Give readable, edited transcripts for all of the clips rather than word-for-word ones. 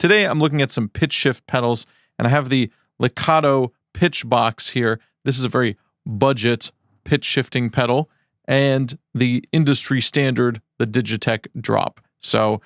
Today I'm looking at some pitch shift pedals, and I have the LEKATO Pitch Box here. This is a very budget pitch shifting pedal, and the industry standard, the Digitech Drop. So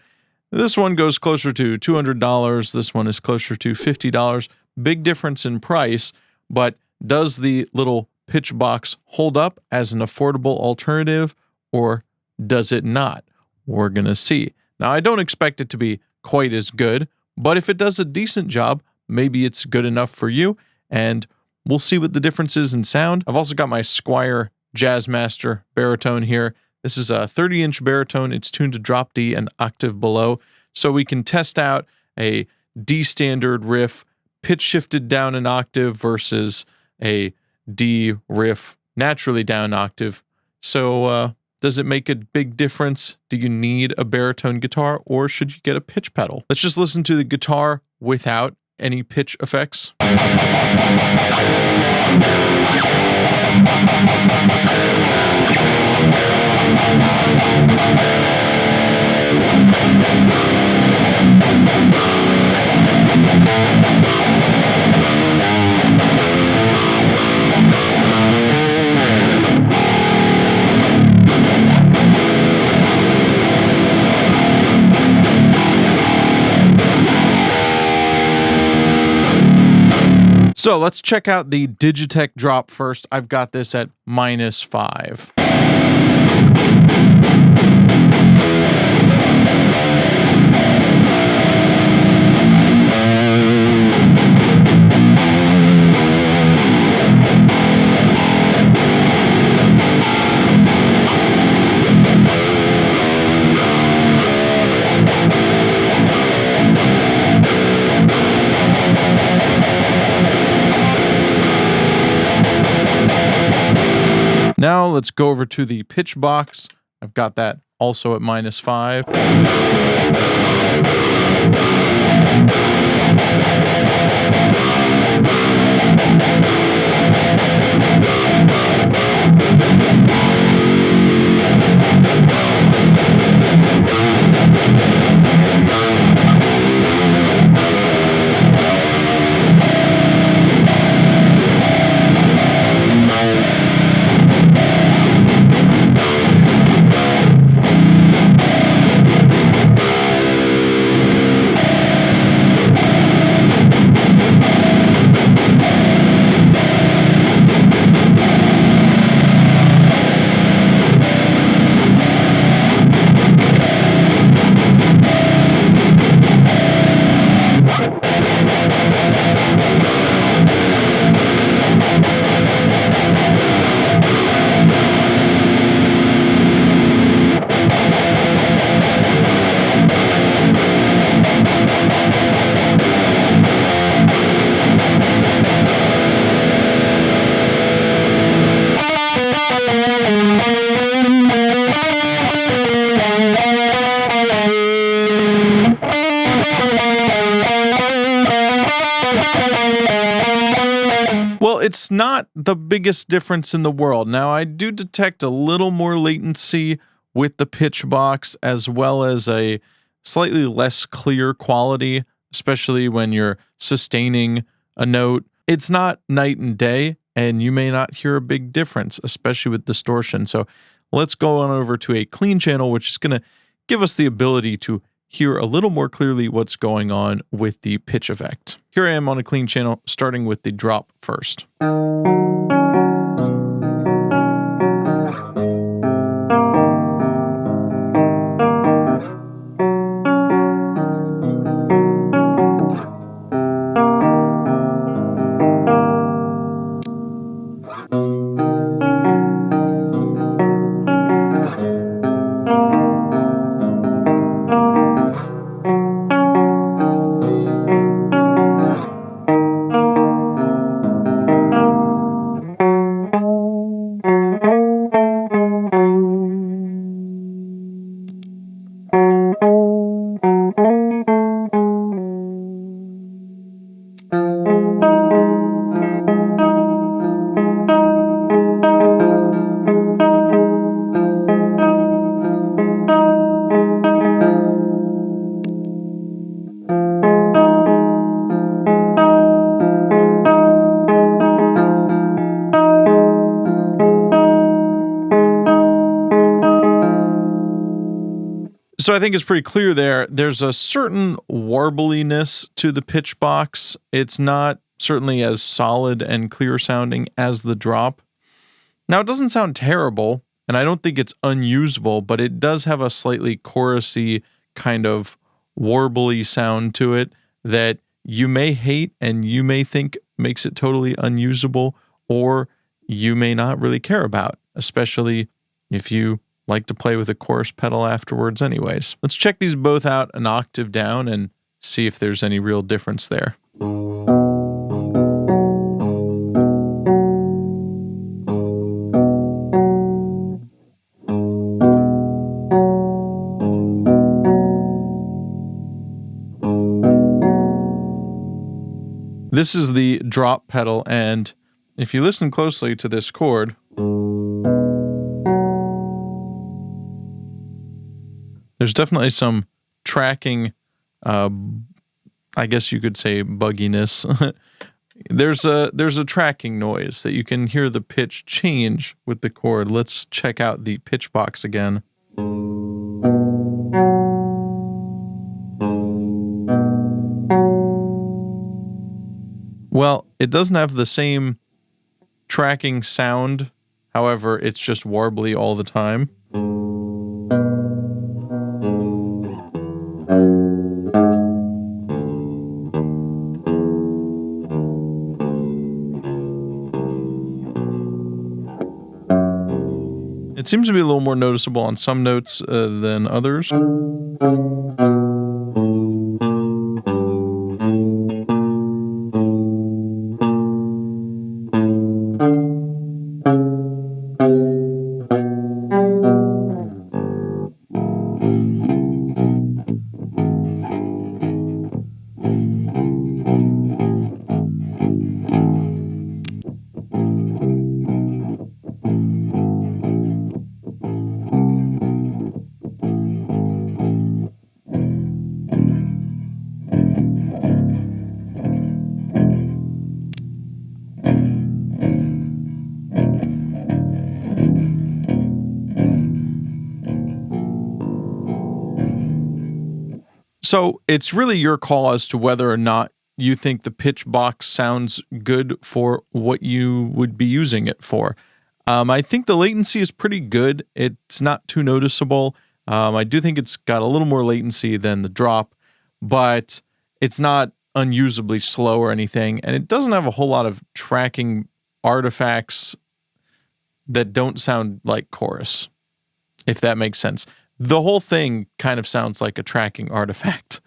this one goes closer to $200. This one is closer to $50. Big difference in price, but does the little pitch box hold up as an affordable alternative, or does it not? We're going to see. Now, I don't expect it to be quite as good, but if it does a decent job, maybe it's good enough for you, and we'll see what the difference is in sound. I've also got my Squier Jazzmaster baritone here. This is a 30-inch baritone. It's tuned to drop D and octave below, so we can test out a D standard riff pitch shifted down an octave versus a D riff naturally down octave. So does it make a big difference? Do you need a baritone guitar, or should you get a pitch pedal? Let's just listen to the guitar without any pitch effects. So let's check out the Digitech Drop first. I've got this at -5. Now let's go over to the pitch box. I've got that also at -5. Well, it's not the biggest difference in the world. Now, I do detect a little more latency with the pitch box, as well as a slightly less clear quality, especially when you're sustaining a note. It's not night and day, and you may not hear a big difference, especially with distortion. So let's go on over to a clean channel, which is going to give us the ability to hear a little more clearly what's going on with the pitch effect. Here I am on a clean channel, starting with the drop first. So I think it's pretty clear there. There's a certain warbliness to the pitch box. It's not certainly as solid and clear sounding as the drop. Now, it doesn't sound terrible, and I don't think it's unusable, but it does have a slightly chorusy kind of warbly sound to it that you may hate and you may think makes it totally unusable, or you may not really care about, especially if you like to play with a chorus pedal afterwards anyways. Let's check these both out an octave down and see if there's any real difference there. This is the drop pedal, and if you listen closely to this chord, there's definitely some tracking, I guess you could say bugginess. There's a tracking noise that you can hear the pitch change with the chord. Let's check out the pitch box again. Well, it doesn't have the same tracking sound. However, it's just warbly all the time. It seems to be a little more noticeable on some notes than others. So it's really your call as to whether or not you think the pitch box sounds good for what you would be using it for. I think the latency is pretty good. It's not too noticeable. I do think it's got a little more latency than the drop, but it's not unusably slow or anything. And it doesn't have a whole lot of tracking artifacts that don't sound like chorus, if that makes sense. The whole thing kind of sounds like a tracking artifact,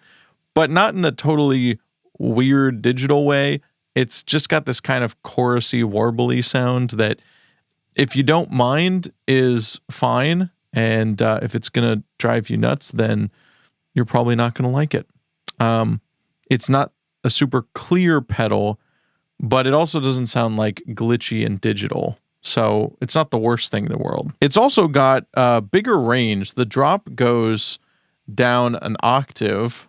but not in a totally weird digital way. It's just got this kind of chorusy, warbly sound that, if you don't mind, is fine. And if it's going to drive you nuts, then you're probably not going to like it. It's not a super clear pedal, but it also doesn't sound like glitchy and digital. So it's not the worst thing in the world. It's also got a bigger range. The drop goes down an octave.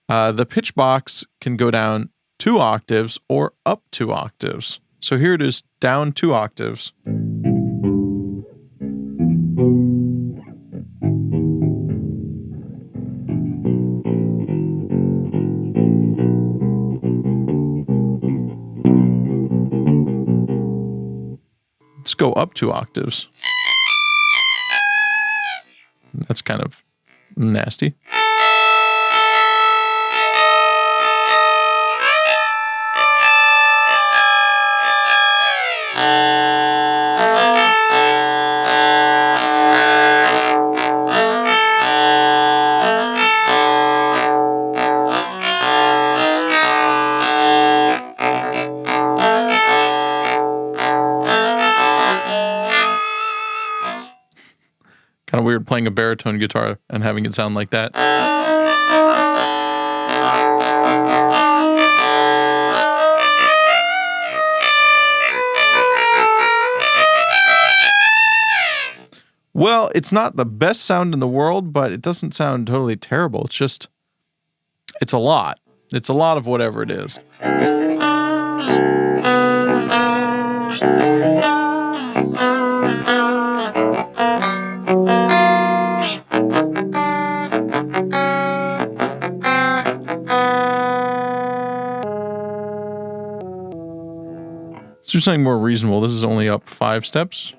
The pitch box can go down 2 octaves or up 2 octaves. So here it is, down 2 octaves. Let's go up 2 octaves. That's kind of nasty. Kind of weird playing a baritone guitar and having it sound like that. Well, it's not the best sound in the world, but it doesn't sound totally terrible. It's just, it's a lot. It's a lot of whatever it is. Let's do something more reasonable. This is only up 5 steps.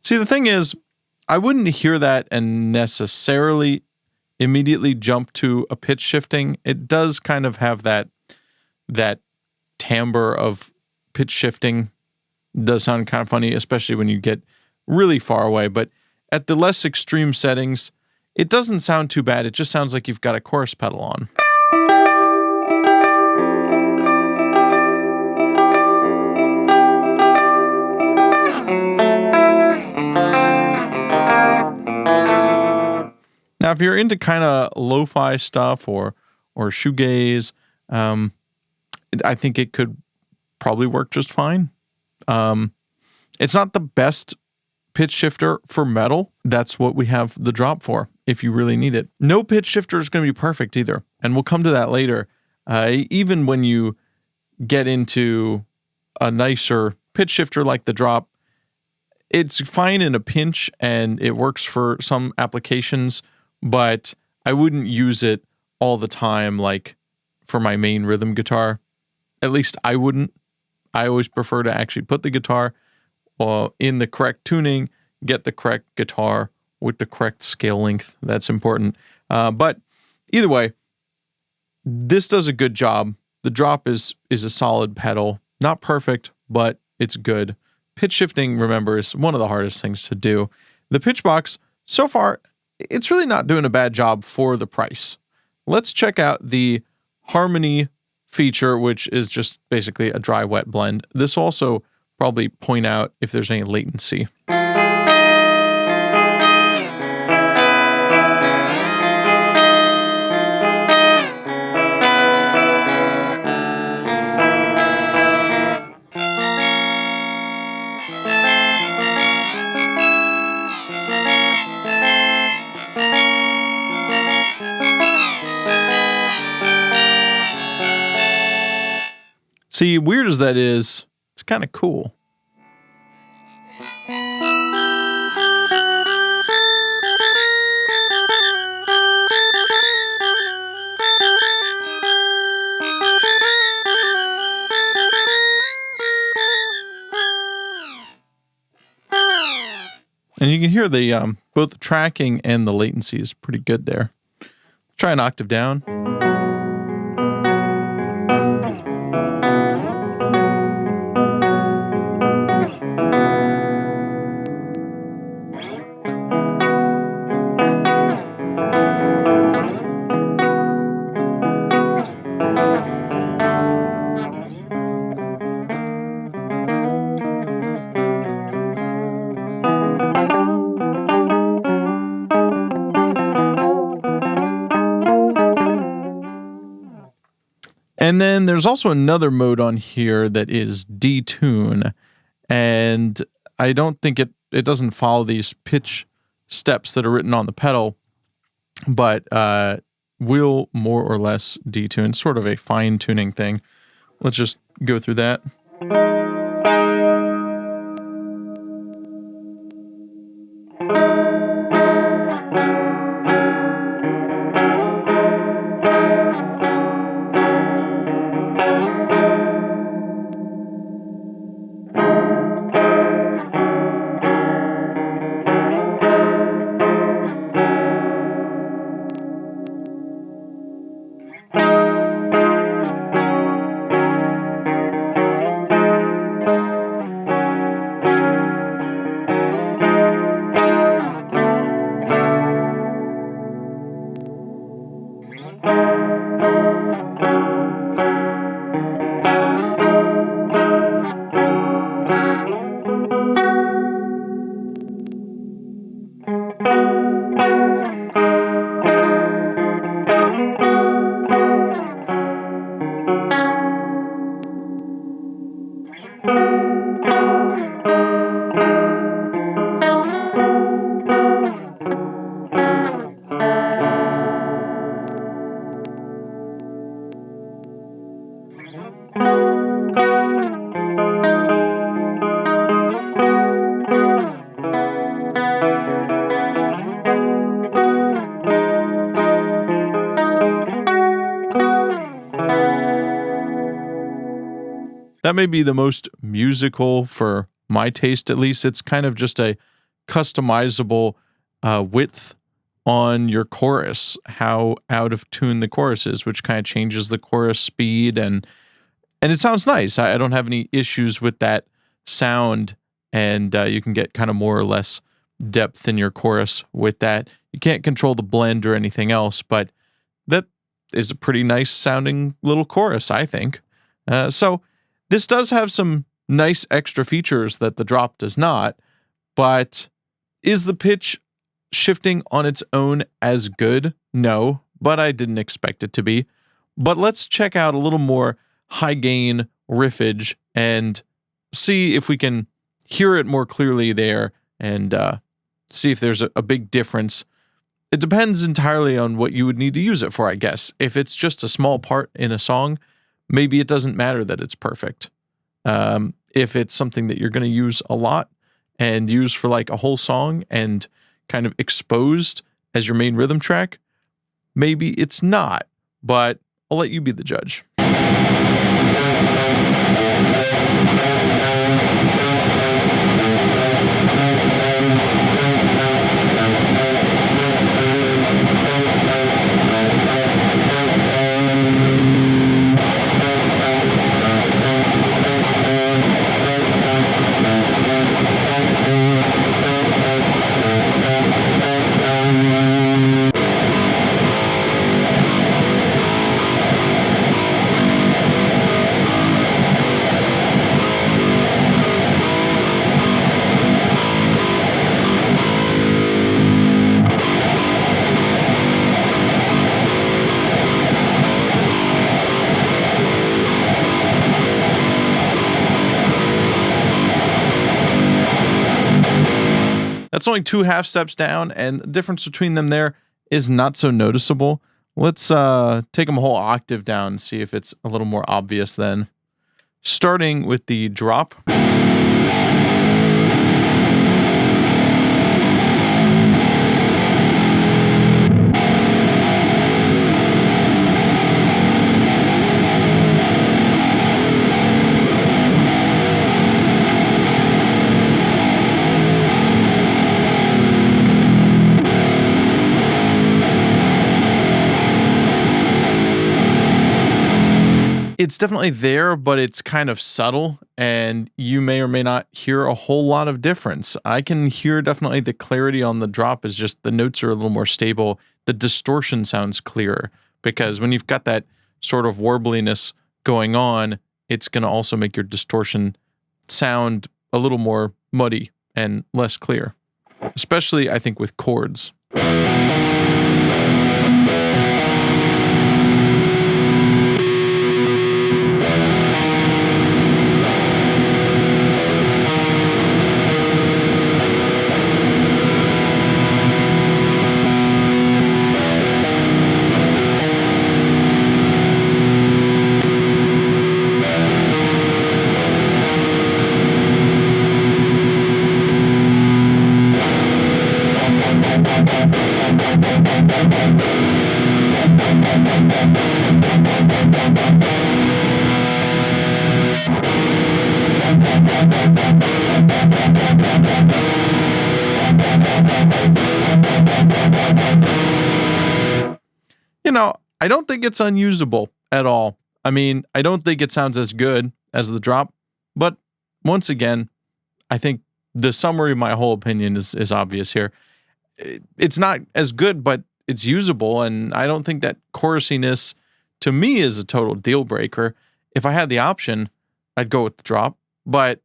See, the thing is, I wouldn't hear that and necessarily immediately jump to a pitch shifting. It does kind of have that timbre of pitch shifting. It does sound kind of funny, especially when you get really far away. But at the less extreme settings, it doesn't sound too bad. It just sounds like you've got a chorus pedal on. Now, if you're into kind of lo-fi stuff or shoegaze, I think it could probably work just fine. It's not the best pitch shifter for metal. That's what we have the drop for, if you really need it. No pitch shifter is going to be perfect either, and we'll come to that later. Even when you get into a nicer pitch shifter like the drop, it's fine in a pinch, and it works for some applications, but I wouldn't use it all the time like for my main rhythm guitar. At least I wouldn't. I always prefer to actually put the guitar in the correct tuning, get the correct guitar with the correct scale length. That's important. But either way, this does a good job. The drop is a solid pedal. Not perfect, but it's good. Pitch shifting, remember, is one of the hardest things to do. The pitch box, so far, it's really not doing a bad job for the price. Let's check out the harmony feature, which is just basically a dry wet blend. This will also probably point out if there's any latency. See, weird as that is, it's kind of cool. And you can hear the both the tracking and the latency is pretty good there. Try an octave down. And then there's also another mode on here that is detune, and I don't think it doesn't follow these pitch steps that are written on the pedal, but will more or less detune, sort of a fine-tuning thing. Let's just go through that. That may be the most musical for my taste, at least. It's kind of just a customizable width on your chorus, how out of tune the chorus is, which kind of changes the chorus speed, and it sounds nice. I don't have any issues with that sound, and you can get kind of more or less depth in your chorus with that. You can't control the blend or anything else, but that is a pretty nice sounding little chorus, I think. So this does have some nice extra features that the drop does not, but is the pitch shifting on its own as good? No, but I didn't expect it to be. But let's check out a little more high gain riffage and see if we can hear it more clearly there, and see if there's a big difference. It depends entirely on what you would need to use it for, I guess. If it's just a small part in a song, maybe it doesn't matter that it's perfect. If it's something that you're going to use a lot and use for like a whole song and kind of exposed as your main rhythm track, maybe it's not, but I'll let you be the judge. That's only 2 half steps down, and the difference between them there is not so noticeable. Let's take them a whole octave down and see if it's a little more obvious then. Starting with the drop. It's definitely there, but it's kind of subtle, and you may or may not hear a whole lot of difference. I can hear definitely the clarity on the drop is just the notes are a little more stable. The distortion sounds clearer, because when you've got that sort of warbliness going on, it's going to also make your distortion sound a little more muddy and less clear, especially I think with chords. You know, I don't think it's unusable at all. I mean, I don't think it sounds as good as the drop, but once again, I think the summary of my whole opinion is obvious here. It's not as good, but it's usable, and I don't think that chorusiness to me is a total deal breaker. If I had the option, I'd go with the drop, but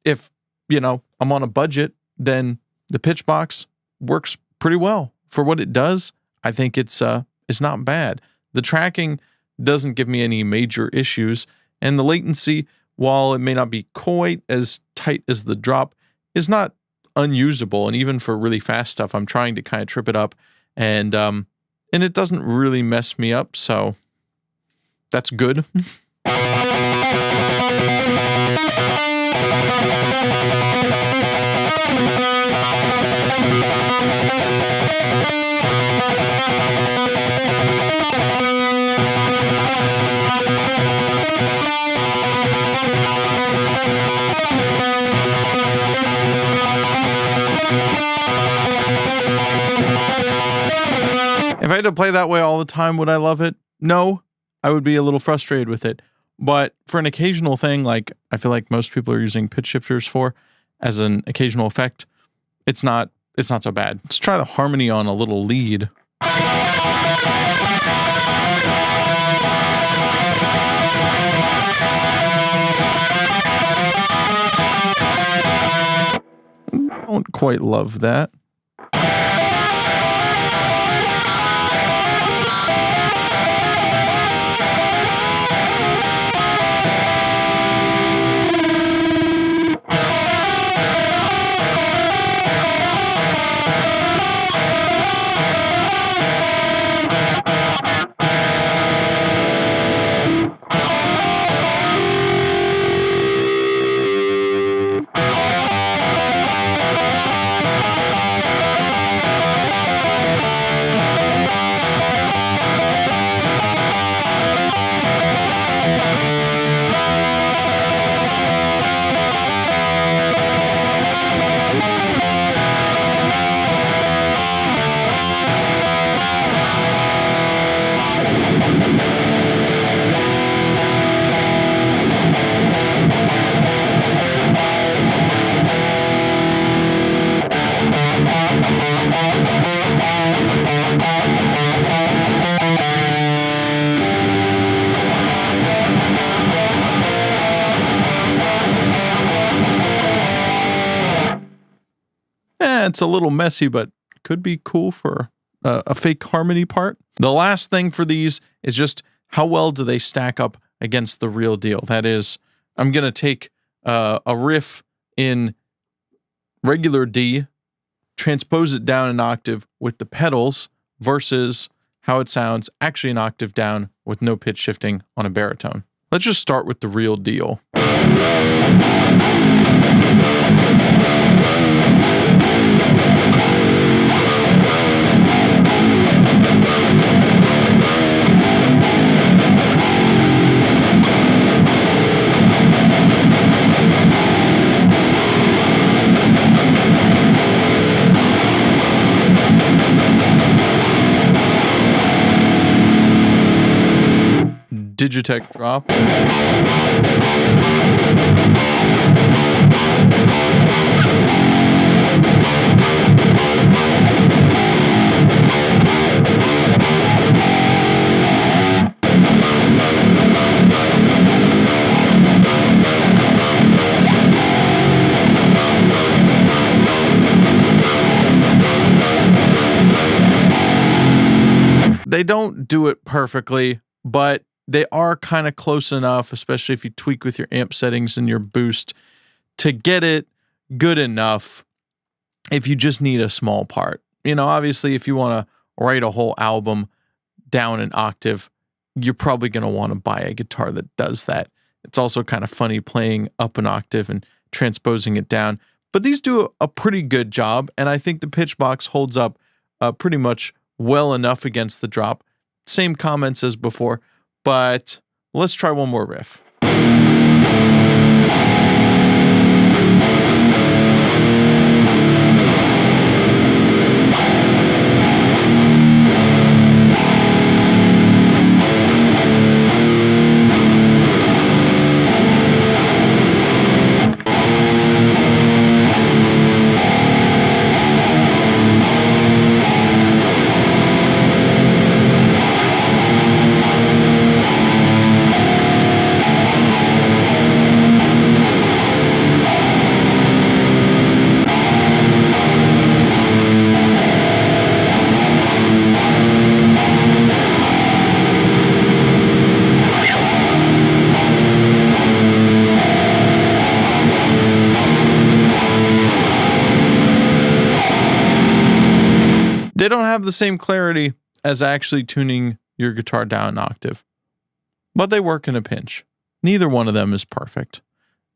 if, you know, I'm on a budget, then the pitch box works pretty well for what it does. I think it's not bad. The tracking doesn't give me any major issues, and the latency, while it may not be quite as tight as the drop, is not unusable. And even for really fast stuff, I'm trying to kind of trip it up, and it doesn't really mess me up, so that's good. had to play that way all the time, would I love it? No, I would be a little frustrated with it. But for an occasional thing, like I feel like most people are using pitch shifters for as an occasional effect, it's not so bad. Let's try the harmony on a little lead. Don't quite love that. It's a little messy, but could be cool for a fake harmony part. The last thing for these is just how well do they stack up against the real deal. That is, I'm going to take a riff in regular D, transpose it down an octave with the pedals versus how it sounds actually an octave down with no pitch shifting on a baritone. Let's just start with the real deal. Digitech drop. They don't do it perfectly, but they are kind of close enough, especially if you tweak with your amp settings and your boost, to get it good enough if you just need a small part. You know, obviously, if you want to write a whole album down an octave, you're probably going to want to buy a guitar that does that. It's also kind of funny playing up an octave and transposing it down. But these do a pretty good job, and I think the pitch box holds up pretty much well enough against the drop. Same comments as before. But let's try one more riff. They don't have the same clarity as actually tuning your guitar down an octave, but they work in a pinch. Neither one of them is perfect.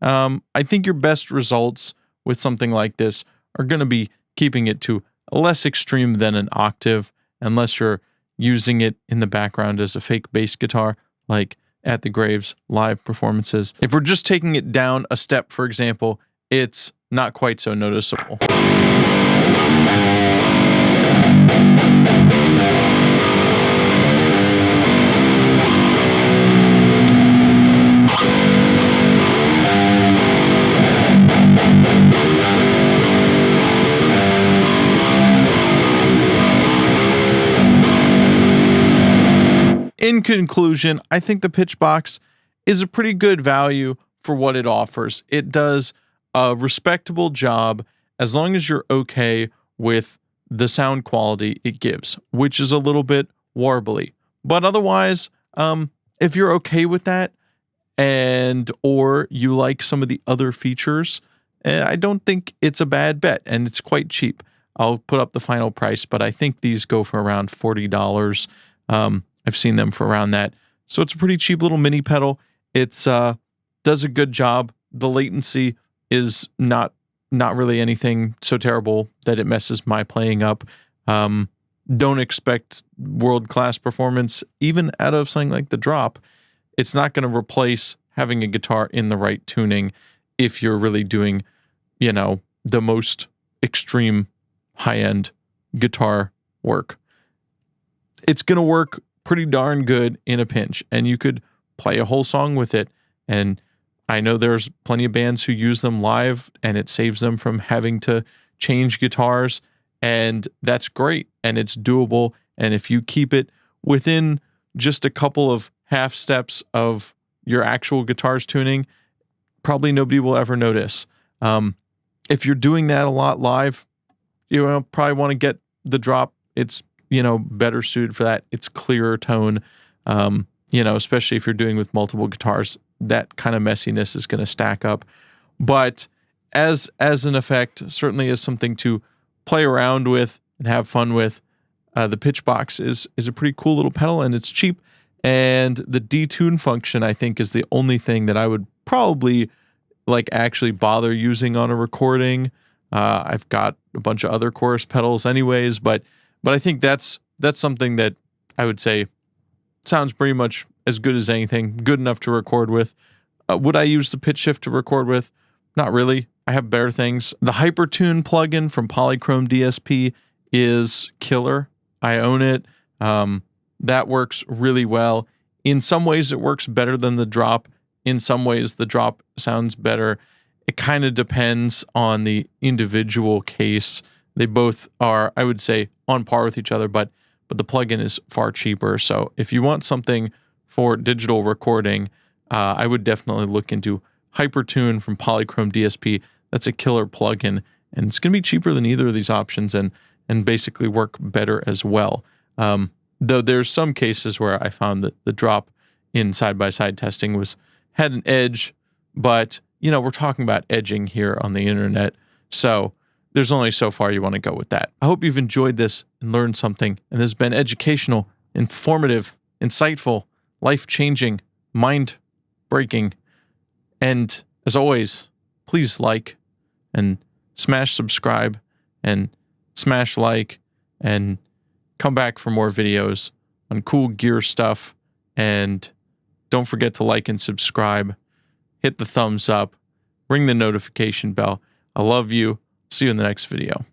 I think your best results with something like this are going to be keeping it to less extreme than an octave, unless you're using it in the background as a fake bass guitar, like at the Graves live performances. If we're just taking it down a step, for example, it's not quite so noticeable. In conclusion, I think the pitch box is a pretty good value for what it offers. It does a respectable job as long as you're okay with the sound quality it gives, which is a little bit warbly. But otherwise, if you're okay with that, and or you like some of the other features, I don't think it's a bad bet, and it's quite cheap. I'll put up the final price, but I think these go for around $40. I've seen them for around that. So it's a pretty cheap little mini pedal. It's does a good job. The latency is not really anything so terrible that it messes my playing up. Don't expect world-class performance even out of something like the drop. It's not going to replace having a guitar in the right tuning if you're really doing, you know, the most extreme high-end guitar work. It's going to work pretty darn good in a pinch, and you could play a whole song with it. And I know there's plenty of bands who use them live, and it saves them from having to change guitars, and that's great, and it's doable. And if you keep it within just a couple of half steps of your actual guitar's tuning, probably nobody will ever notice. If you're doing that a lot live, you probably want to get the drop. It's, better suited for that. It's clearer tone, especially if you're doing with multiple guitars, that kind of messiness is going to stack up. But as an effect, certainly is something to play around with and have fun with. The pitch box is a pretty cool little pedal, and it's cheap. And the detune function, I think, is the only thing that I would probably actually bother using on a recording. I've got a bunch of other chorus pedals anyways, but I think that's something that I would say sounds pretty much as good as anything, good enough to record with. Would I use the pitch shift to record with? Not really. I have better things. The Hypertune plugin from Polychrome DSP is killer. I own it. That works really well. In some ways, it works better than the drop. In some ways, the drop sounds better. It kind of depends on the individual case. They both are, I would say, on par with each other, but the plugin is far cheaper. So if you want something for digital recording, I would definitely look into Hypertune from Polychrome DSP. That's a killer plugin, and it's going to be cheaper than either of these options and basically work better as well. Though there's some cases where I found that the drop in side-by-side testing had an edge, but, we're talking about edging here on the internet, so there's only so far you want to go with that. I hope you've enjoyed this and learned something, and this has been educational, informative, insightful, life-changing, mind-breaking, and as always, please like and smash subscribe and smash like and come back for more videos on cool gear stuff. And don't forget to like and subscribe. Hit the thumbs up. Ring the notification bell. I love you. See you in the next video.